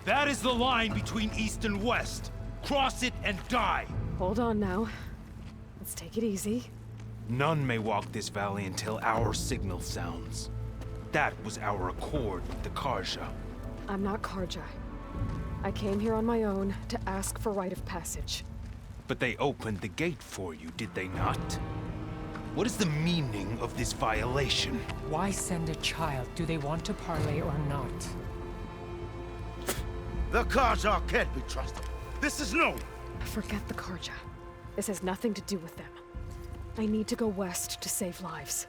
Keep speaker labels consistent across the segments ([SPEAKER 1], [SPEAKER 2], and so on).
[SPEAKER 1] That is the line between East and West. Cross it and die.
[SPEAKER 2] Hold on now. Let's take it easy.
[SPEAKER 1] None may walk this valley until our signal sounds. That was our accord with the Karja.
[SPEAKER 2] I'm not Karja. I came here on my own to ask for rite of passage.
[SPEAKER 1] But they opened the gate for you, did they not? What is the meaning of this violation?
[SPEAKER 3] Why send a child? Do they want to parley or not?
[SPEAKER 4] The Karja can't be trusted. This is known.
[SPEAKER 2] Forget the Karja. This has nothing to do with them. I need to go west to save lives.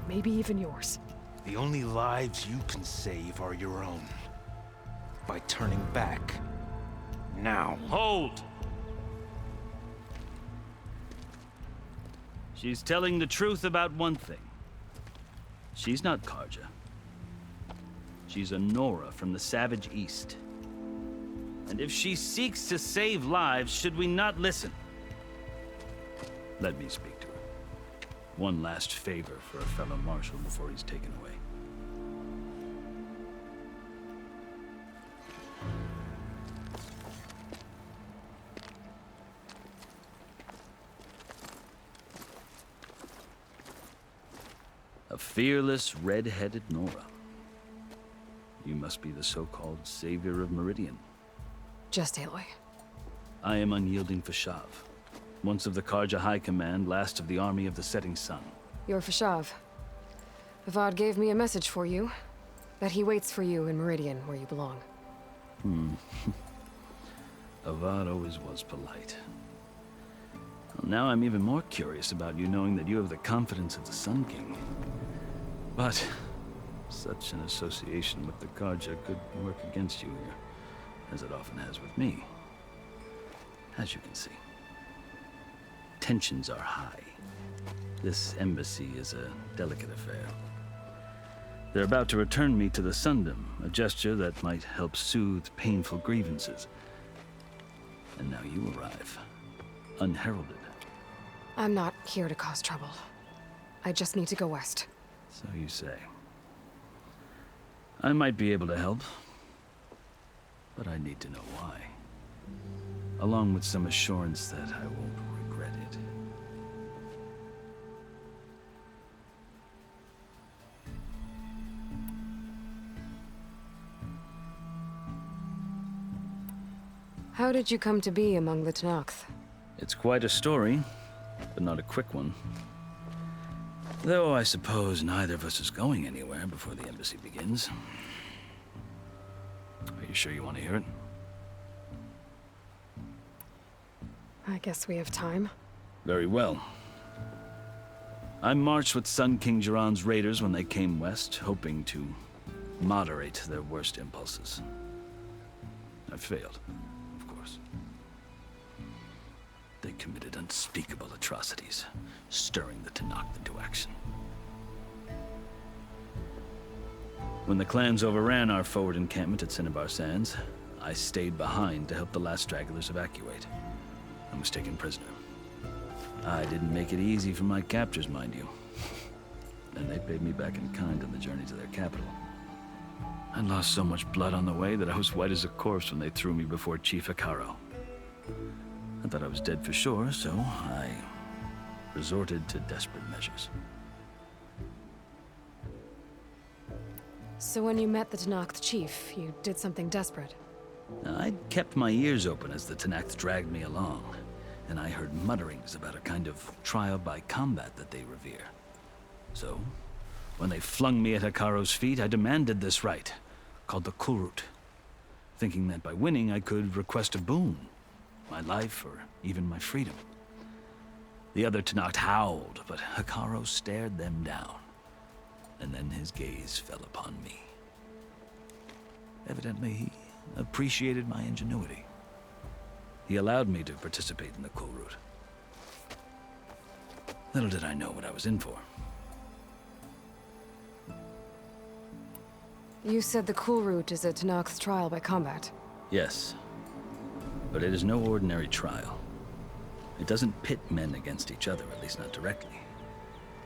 [SPEAKER 2] Maybe even yours.
[SPEAKER 1] The only lives you can save are your own. By turning back. Now.
[SPEAKER 5] Hold! She's telling the truth about one thing. She's not Karja. She's a Nora from the Savage East. And if she seeks to save lives, should we not listen? Let me speak to her. One last favor for a fellow marshal before he's taken away. A fearless, red-headed Nora. You must be the so-called savior of Meridian.
[SPEAKER 2] Just Aloy.
[SPEAKER 5] I am unyielding Fashav. Once of the Karja High Command, last of the army of the setting sun.
[SPEAKER 2] You're Fashav. Avad gave me a message for you. That he waits for you in Meridian, where you belong.
[SPEAKER 5] Avad always was polite. Well, now I'm even more curious about you knowing that you have the confidence of the Sun King. But such an association with the Karja could work against you here, as it often has with me. As you can see, tensions are high. This embassy is a delicate affair. They're about to return me to the Sundom, a gesture that might help soothe painful grievances. And now you arrive, unheralded.
[SPEAKER 2] I'm not here to cause trouble. I just need to go west.
[SPEAKER 5] So you say. I might be able to help, but I need to know why. Along with some assurance that I won't regret it.
[SPEAKER 2] How did you come to be among the Tenakth?
[SPEAKER 5] It's quite a story, but not a quick one. Though I suppose neither of us is going anywhere before the embassy begins. Are you sure you want to hear it?
[SPEAKER 2] I guess we have time.
[SPEAKER 5] Very well. I marched with Sun King Jiran's raiders when they came west, hoping to moderate their worst impulses. I failed, of course. They committed unspeakable atrocities, stirring the Tenakth into action. When the clans overran our forward encampment at Cinnabar Sands, I stayed behind to help the last stragglers evacuate. I was taken prisoner. I didn't make it easy for my captors, mind you. And they paid me back in kind on the journey to their capital. I lost so much blood on the way that I was white as a corpse when they threw me before Chief Akaro. I thought I was dead for sure, so I resorted to desperate measures.
[SPEAKER 2] So when you met the Tenakth chief, you did something desperate?
[SPEAKER 5] I'd kept my ears open as the Tenakth dragged me along, and I heard mutterings about a kind of trial by combat that they revere. So, when they flung me at Hikaru's feet, I demanded this rite, called the Kurut. thinking that by winning I could request a boon, my life or even my freedom. The other Tenakth howled, but Hekarro stared them down, and then his gaze fell upon me. Evidently, he appreciated my ingenuity. He allowed me to participate in the cool route. Little did I know what I was in for.
[SPEAKER 2] You said the cool route is a Tenakth's trial by combat.
[SPEAKER 5] Yes, but it is no ordinary trial. It doesn't pit men against each other, at least not directly.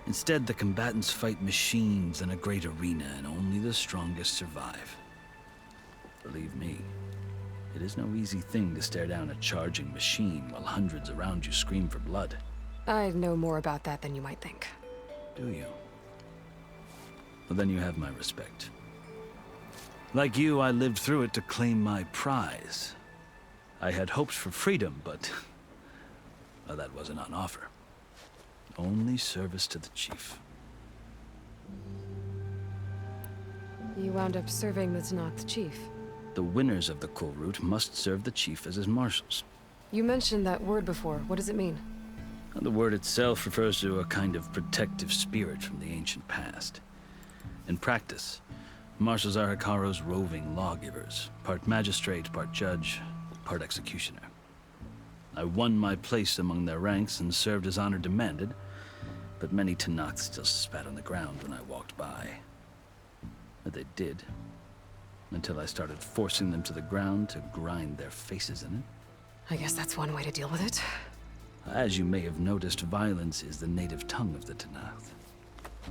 [SPEAKER 5] Instead, the combatants fight machines in a great arena, and only the strongest survive. Believe me, it is no easy thing to stare down a charging machine while hundreds around you scream for blood.
[SPEAKER 2] I know more about that than you might think.
[SPEAKER 5] Do you? Well, then you have my respect. Like you, I lived through it to claim my prize. I had hopes for freedom, but well, that wasn't on offer. Only service to the chief.
[SPEAKER 2] You wound up serving the Tenakth chief.
[SPEAKER 5] The winners of the cool route must serve the chief as his marshals.
[SPEAKER 2] You mentioned that word before. What does it mean?
[SPEAKER 5] The word itself refers to a kind of protective spirit from the ancient past. In practice, marshals are Hekarro's roving lawgivers, part magistrate, part judge, part executioner. I won my place among their ranks and served as honor demanded, but many Tenakth still spat on the ground when I walked by. But they did, until I started forcing them to the ground to grind their faces in it.
[SPEAKER 2] I guess that's one way to deal with it.
[SPEAKER 5] As you may have noticed, violence is the native tongue of the Tenakth.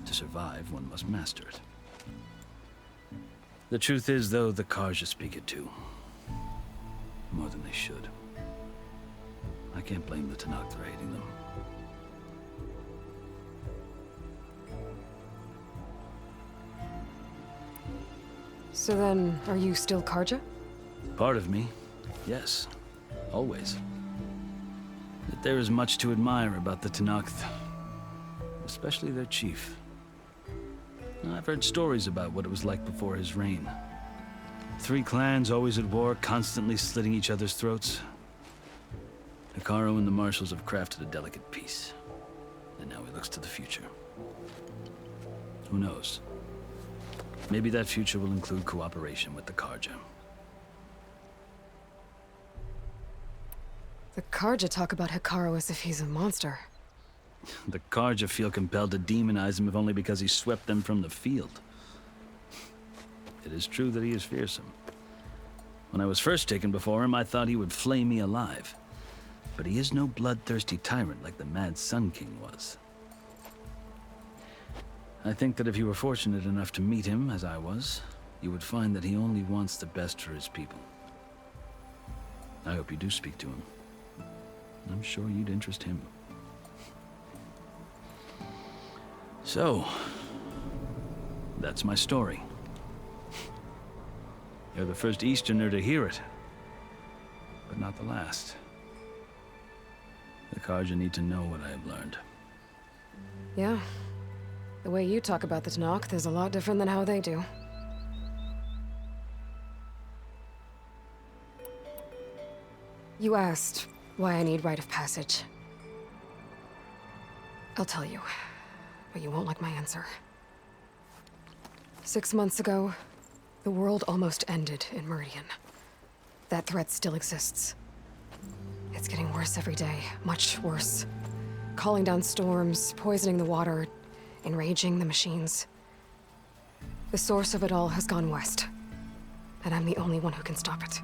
[SPEAKER 5] To survive, one must master it. The truth is, though, the Karja speak it too. More than they should. I can't blame the Tenakth for hating them.
[SPEAKER 2] So then, are you still Karja?
[SPEAKER 5] Part of me, yes. Always. But there is much to admire about the Tenakth. Especially their chief. I've heard stories about what it was like before his reign. 3 clans always at war, constantly slitting each other's throats. Hekarro and the marshals have crafted a delicate peace. And now he looks to the future. Who knows? Maybe that future will include cooperation with the Karja.
[SPEAKER 2] The Karja talk about Hekarro as if he's a monster.
[SPEAKER 5] The Karja feel compelled to demonize him if only because he swept them from the field. It is true that he is fearsome. When I was first taken before him, I thought he would flay me alive. But he is no bloodthirsty tyrant like the Mad Sun King was. I think that if you were fortunate enough to meet him, as I was, you would find that he only wants the best for his people. I hope you do speak to him. I'm sure you'd interest him. So, that's my story. You're the first Easterner to hear it, but not the last. The Karja need to know what I have learned.
[SPEAKER 2] Yeah. The way you talk about the Tenakth is a lot different than how they do. You asked why I need rite of passage. I'll tell you, but you won't like my answer. 6 months ago, the world almost ended in Meridian. That threat still exists. It's getting worse every day, much worse. Calling down storms, poisoning the water, enraging the machines. The source of it all has gone west, and I'm the only one who can stop it.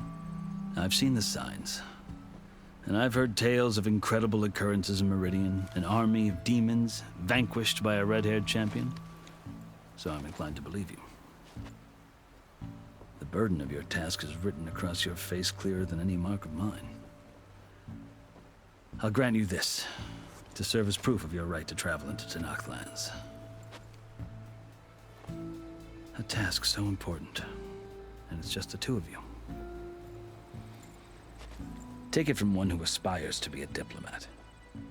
[SPEAKER 5] I've seen the signs. And I've heard tales of incredible occurrences in Meridian, an army of demons vanquished by a red-haired champion. So I'm inclined to believe you. The burden of your task is written across your face clearer than any mark of mine. I'll grant you this, to serve as proof of your right to travel into Tenakth lands. A task so important, and it's just the 2 of you. Take it from one who aspires to be a diplomat.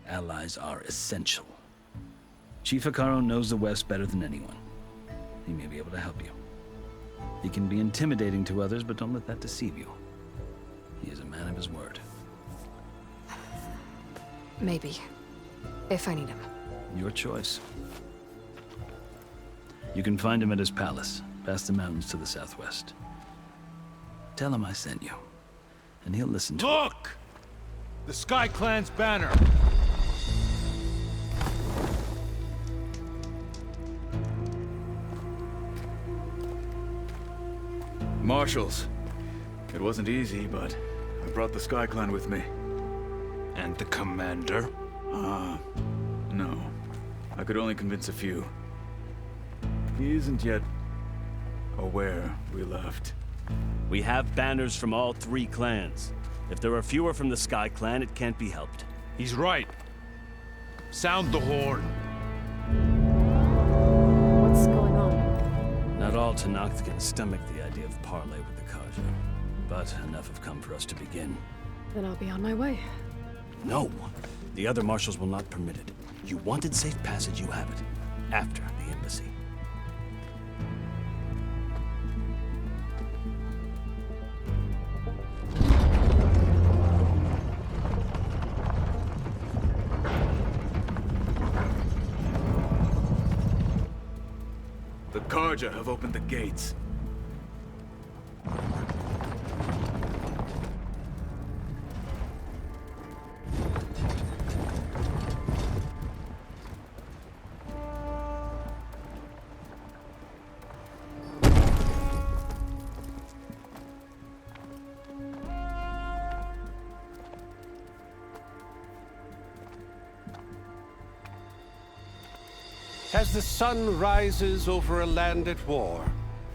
[SPEAKER 5] Allies are essential. Chief Hekarro knows the West better than anyone. He may be able to help you. He can be intimidating to others, but don't let that deceive you. He is a man of his word.
[SPEAKER 2] Maybe. If I need him.
[SPEAKER 5] Your choice. You can find him at his palace, past the mountains to the southwest. Tell him I sent you, and he'll listen to it.
[SPEAKER 1] Look! The Sky Clan's banner.
[SPEAKER 6] Marshals. It wasn't easy, but I brought the Sky Clan with me.
[SPEAKER 1] And the commander?
[SPEAKER 6] No. I could only convince a few. He isn't yet aware we left.
[SPEAKER 7] We have banners from all 3 clans. If there are fewer from the Sky Clan, it can't be helped.
[SPEAKER 1] He's right. Sound the horn.
[SPEAKER 2] What's going on?
[SPEAKER 7] Not all Tenakth can stomach the idea of parley with the Karja, but enough have come for us to begin.
[SPEAKER 2] Then I'll be on my way.
[SPEAKER 7] No! The other marshals will not permit it. You wanted safe passage, you have it. After the embassy.
[SPEAKER 6] The Karja have opened the gates.
[SPEAKER 8] As the sun rises over a land at war,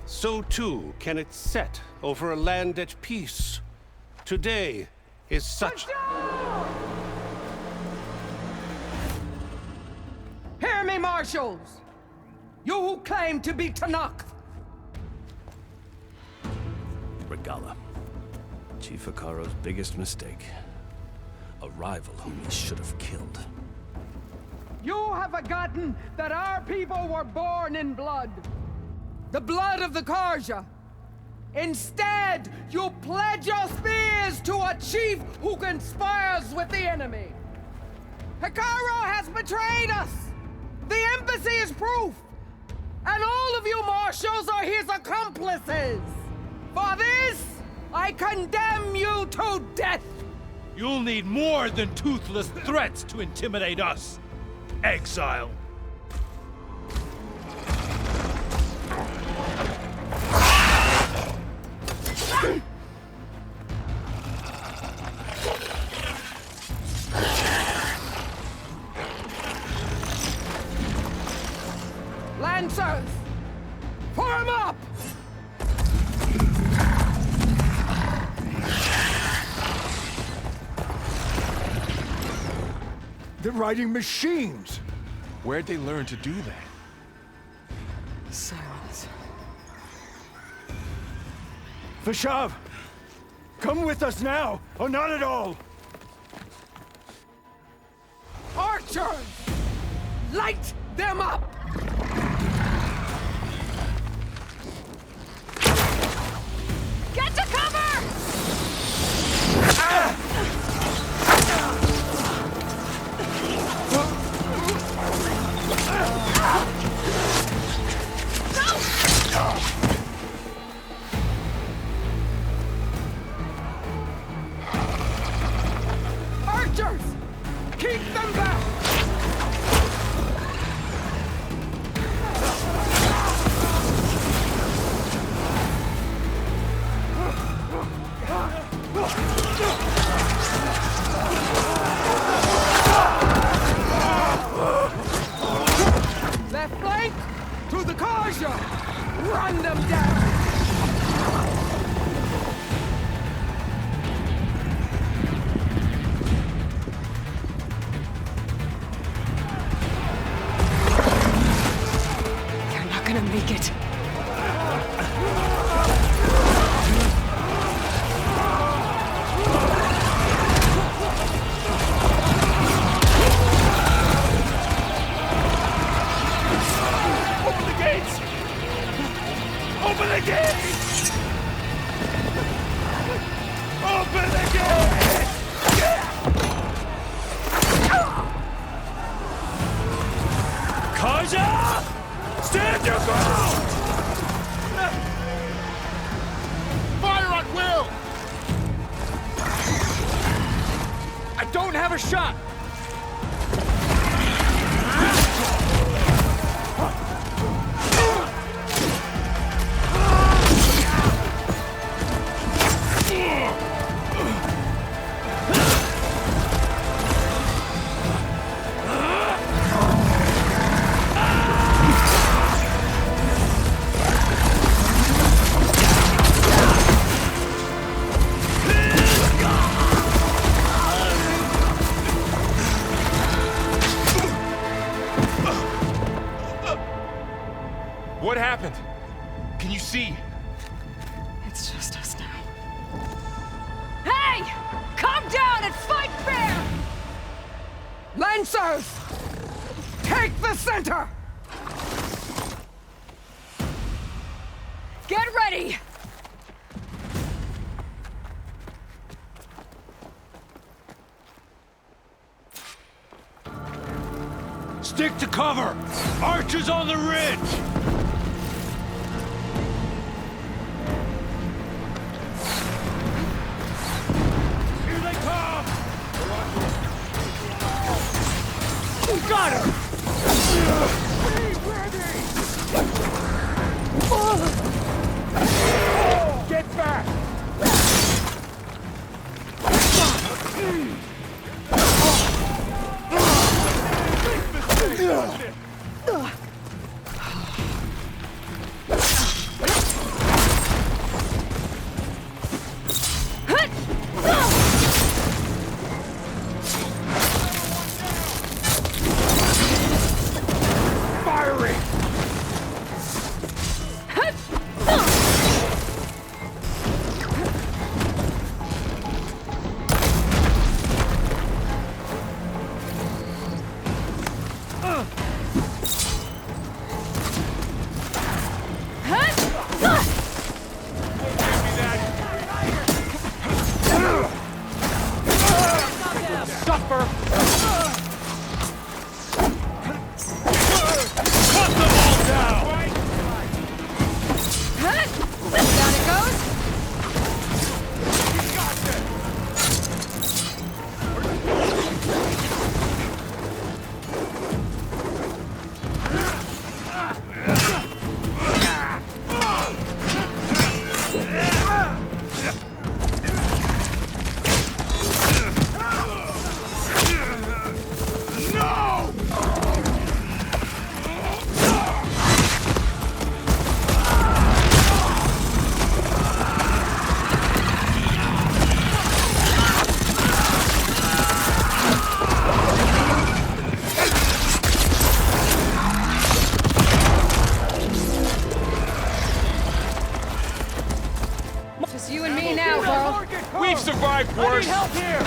[SPEAKER 8] so too can it set over a land at peace. Today is such...
[SPEAKER 3] Hear me, marshals! You who claim to be Tenakth!
[SPEAKER 7] Regala. Chief Hikaro's biggest mistake. A rival whom he should have killed.
[SPEAKER 3] You have forgotten that our people were born in blood. The blood of the Karja. Instead, you pledge your spears to a chief who conspires with the enemy. Hikaro has betrayed us. The embassy is proof. And all of you marshals are his accomplices. For this, I condemn you to death.
[SPEAKER 1] You'll need more than toothless threats to intimidate us. Exile.
[SPEAKER 3] Lancers, form up!
[SPEAKER 4] They're riding machines!
[SPEAKER 1] Where'd they learn to do that?
[SPEAKER 2] Silence.
[SPEAKER 4] Vashav! Come with us now, or not at all!
[SPEAKER 3] Archers! Light them up! Get to cover! Archers! Keep them back!
[SPEAKER 4] overshot!
[SPEAKER 1] What happened? Can you see?
[SPEAKER 2] It's just us now.
[SPEAKER 3] Hey! Calm down and fight fair! Lancers! Take the center! Get ready!
[SPEAKER 4] Stick to cover! Archers on the ridge! Here they come! We got her! Get back! Firing! Suffer! Cut them all down!
[SPEAKER 3] Down it goes! Just you and me now, bro.
[SPEAKER 1] We've survived worse!
[SPEAKER 4] Help here!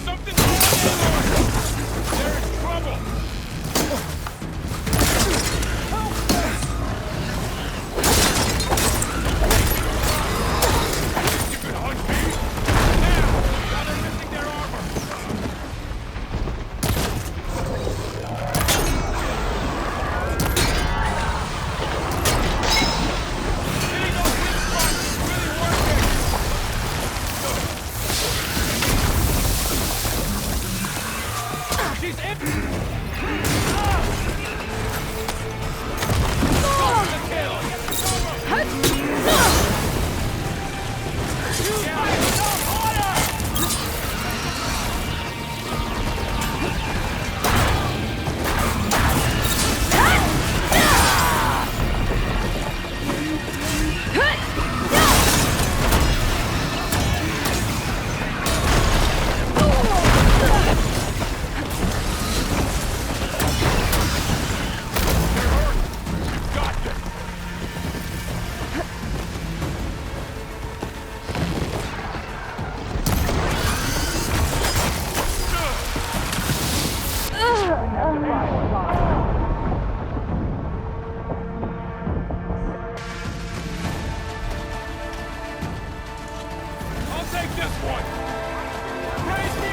[SPEAKER 1] Something's going on! There's trouble! You can hunt me! Now they're missing their armor! Hitting those weak spots is really working! She's in! I'll take this one! Praise the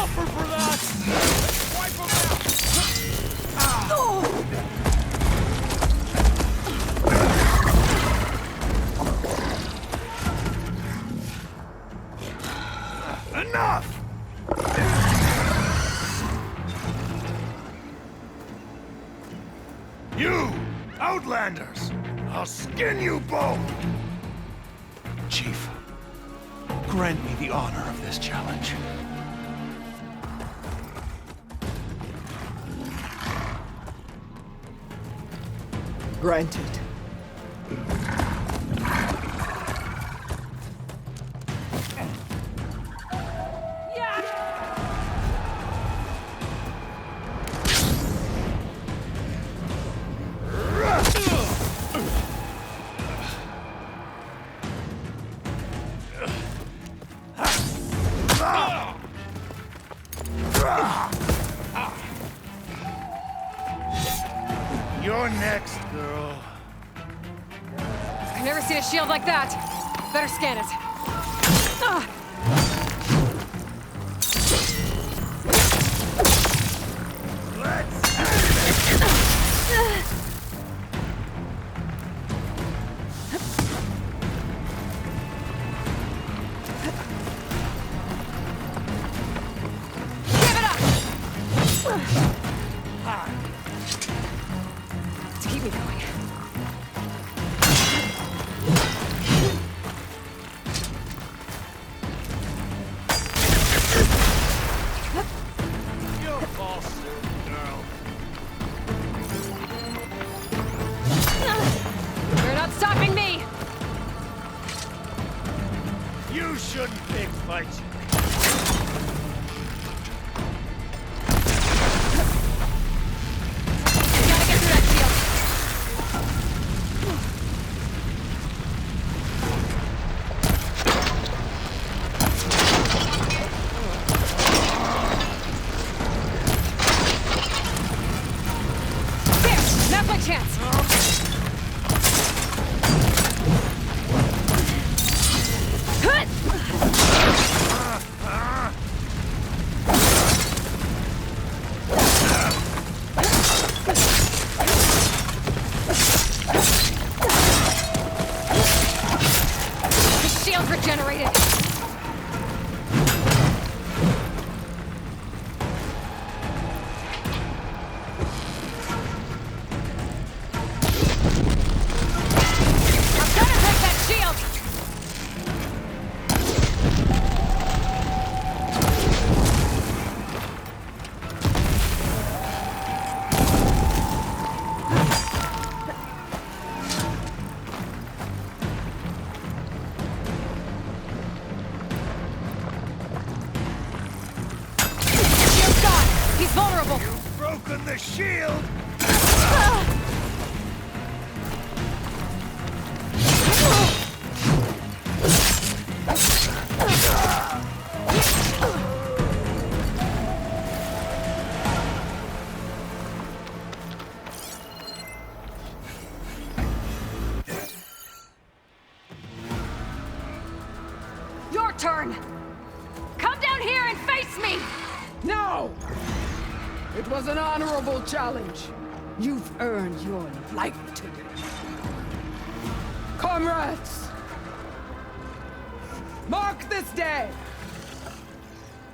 [SPEAKER 4] suffer for that! Wipe them out! Enough! You, Outlanders! I'll skin you both!
[SPEAKER 1] Chief, grant me the honor of this challenge.
[SPEAKER 3] Granted.
[SPEAKER 4] You're next, girl.
[SPEAKER 2] I've never seen a shield like that. Better scan it. To keep me going.
[SPEAKER 4] You're all soon, girl.
[SPEAKER 2] You're not stopping me!
[SPEAKER 4] You shouldn't pick fights.
[SPEAKER 2] Gotta get through that shield. There! Now's my chance! The shield regenerated! I've gotta break that shield! Shield's gone! He's vulnerable!
[SPEAKER 4] Broken the shield!
[SPEAKER 2] Your turn! Come down here and face me!
[SPEAKER 3] No! It was an honorable challenge. You've earned your life today. Comrades! Mark this day!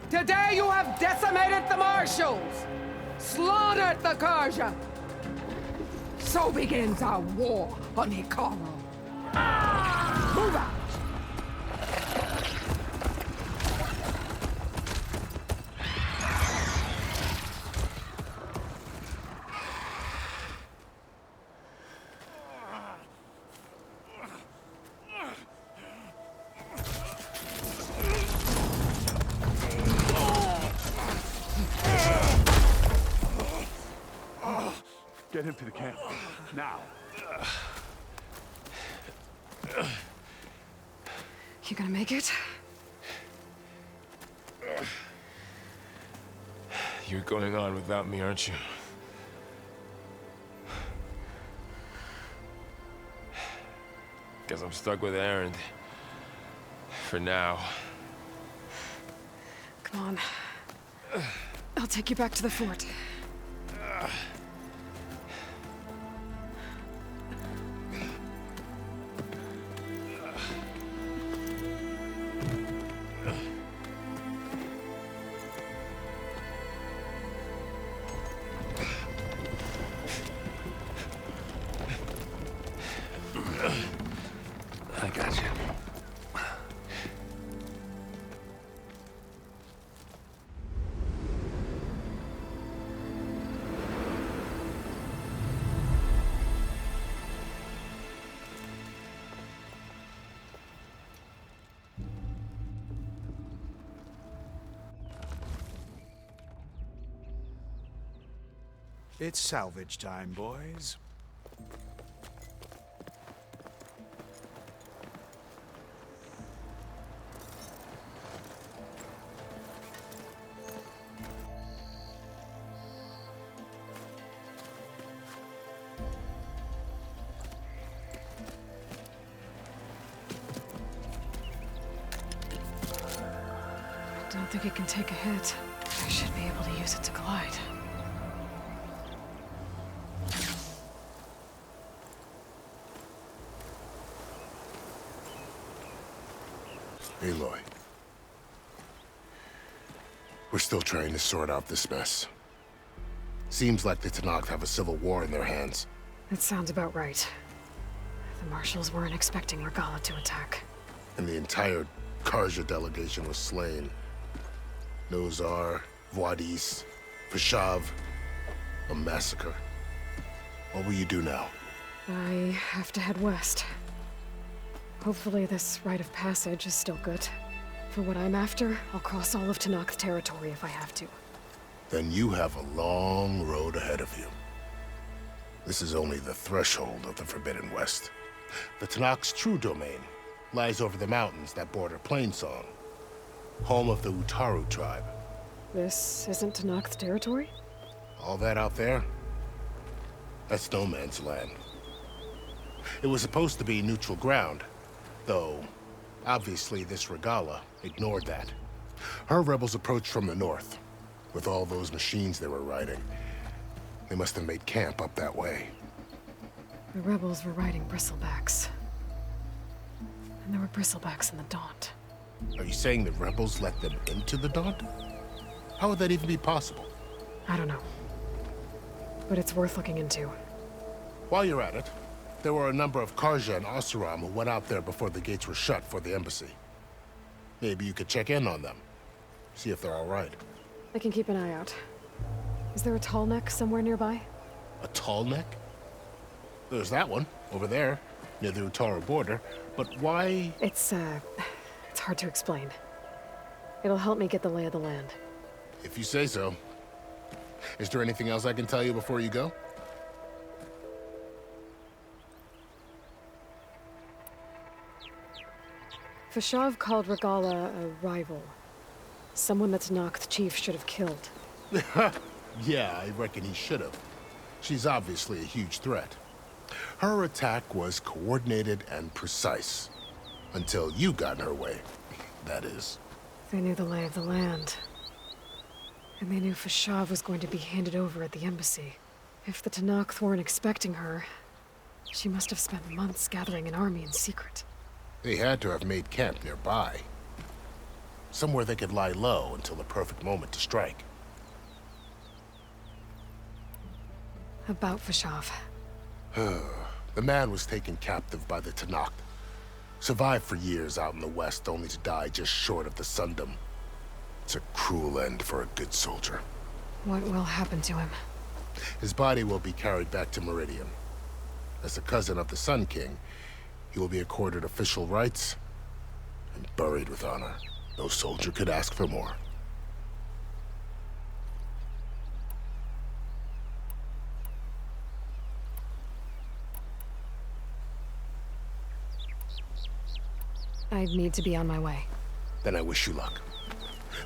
[SPEAKER 3] Today you have decimated the Marshals! Slaughtered the Karja! So begins our war on Hikaru. Move out!
[SPEAKER 4] Get him to the camp. Now.
[SPEAKER 2] You gonna make it?
[SPEAKER 9] You're going on without me, aren't you? Guess I'm stuck with Erend. For now.
[SPEAKER 2] Come on. take you back to the fort.
[SPEAKER 7] I got you.
[SPEAKER 4] It's salvage time, boys.
[SPEAKER 2] I don't think it can take a hit. I should be able to use it to glide.
[SPEAKER 10] Aloy. We're still trying to sort out this mess. Seems like the Tenakth have a civil war in their hands.
[SPEAKER 2] That sounds about right. The marshals weren't expecting Regalla to attack.
[SPEAKER 10] And the entire Karja delegation was slain. Nozar, Voidis, Fashav, a massacre. What will you do now?
[SPEAKER 2] I have to head west. Hopefully this rite of passage is still good. For what I'm after, I'll cross all of Tenakth territory if I have to.
[SPEAKER 10] Then you have a long road ahead of you. This is only the threshold of the Forbidden West. The Tenakth's true domain lies over the mountains that border Plainsong, home of the Utaru tribe.
[SPEAKER 2] This isn't Tenakth territory?
[SPEAKER 10] All that out there? That's no man's land. It was supposed to be neutral ground, though obviously this Regalla ignored that. Her rebels approached from the north, with all those machines they were riding. They must have made camp up that way.
[SPEAKER 2] The rebels were riding bristlebacks. And there were bristlebacks in the Daunt.
[SPEAKER 10] Are you saying the rebels let them into the Daunt? How would that even be possible?
[SPEAKER 2] I don't know. But it's worth looking into.
[SPEAKER 10] While you're at it, there were a number of Karja and Oseram who went out there before the gates were shut for the embassy. Maybe you could check in on them. See if they're all right.
[SPEAKER 2] I can keep an eye out. Is there a tall neck somewhere nearby?
[SPEAKER 10] A tall neck? There's that one, over there, near the Utaru border. But why?
[SPEAKER 2] It's hard to explain. It'll help me get the lay of the land.
[SPEAKER 10] If you say so. Is there anything else I can tell you before you go?
[SPEAKER 2] Fashav called Regalla a rival. Someone that Tenakth chief should have killed.
[SPEAKER 10] Yeah, I reckon he should have. She's obviously a huge threat. Her attack was coordinated and precise. Until you got in her way, that is.
[SPEAKER 2] They knew the lay of the land. And they knew Fashav was going to be handed over at the embassy. If the Tenakth weren't expecting her, she must have spent months gathering an army in secret.
[SPEAKER 10] They had to have made camp nearby. Somewhere they could lie low until the perfect moment to strike.
[SPEAKER 2] About Fashav.
[SPEAKER 10] The man was taken captive by the Tenakth. Survived for years out in the west, only to die just short of the Sundom. It's a cruel end for a good soldier.
[SPEAKER 2] What will happen to him?
[SPEAKER 10] His body will be carried back to Meridian. As a cousin of the Sun King, he will be accorded official rights and buried with honor. No soldier could ask for more.
[SPEAKER 2] I need to be on my way.
[SPEAKER 10] Then I wish you luck.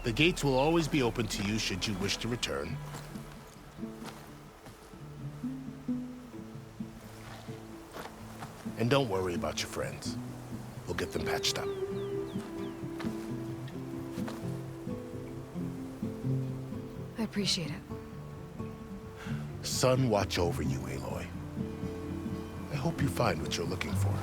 [SPEAKER 10] The gates will always be open to you should you wish to return. And don't worry about your friends. We'll get them patched up.
[SPEAKER 2] I appreciate it.
[SPEAKER 10] Sun watch over you, Aloy. I hope you find what you're looking for.